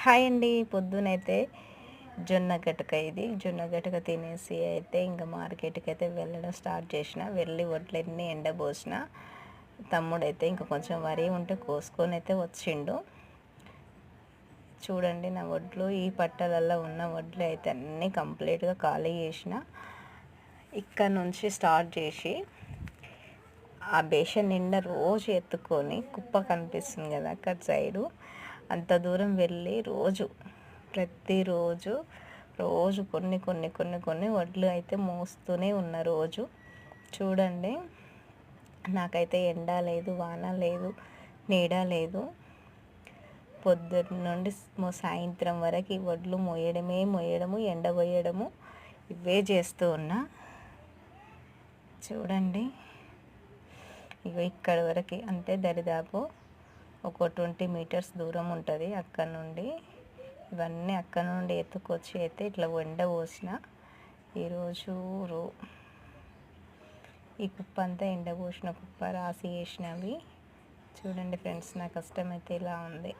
Hi అండి. పొద్దునైతే జొన్న గటక ఇది. జొన్న గటక తినేసి అయితే ఇంకా మార్కెట్‌కి అయితే వెళ్ళడం స్టార్ట్ చేసిన. వెళ్ళి వడ్లన్నీ ఎండబోసిన. తమ్ముడైతే ఇంకా కొంచెం వరి ఉంటే కోసుకొని అయితే వచ్చిండు. చూడండి నా వడ్లు ఈ పట్టలలో ఉన్న వడ్లు అయితే అన్నీ కంప్లీట్‌గా ఖాళీ చేసిన. ఇక్కడ నుంచి స్టార్ట్ చేసి ఆ బేషన్ నిండా రోజు ఎత్తుకొని కుప్ప కనిపిస్తుంది కదా అక్కడ సైడు, అంత దూరం వెళ్ళి ప్రతిరోజు కొన్ని వడ్లు అయితే మోస్తూనే ఉన్న రోజు. చూడండి, నాకైతే ఎండ లేదు, వాన లేదు, నీడ లేదు. పొద్దున్న నుండి సాయంత్రం వరకు ఈ వడ్లు మోయడము, ఎండబోయడము ఇవే చేస్తూ ఉన్నా. చూడండి, ఇక ఇక్కడ వరకు అంటే దరిదాపు ఒక 20 మీటర్స్ దూరం ఉంటుంది అక్కడ నుండి. ఇవన్నీ అక్కడ నుండి ఎత్తుకొచ్చి అయితే ఇట్లా ఎండబోసిన. ఈరోజు ఈ కుప్ప అంతా ఎండబోసిన కుప్ప రాసి వేసినవి. చూడండి ఫ్రెండ్స్, నా కష్టం అయితే ఇలా ఉంది.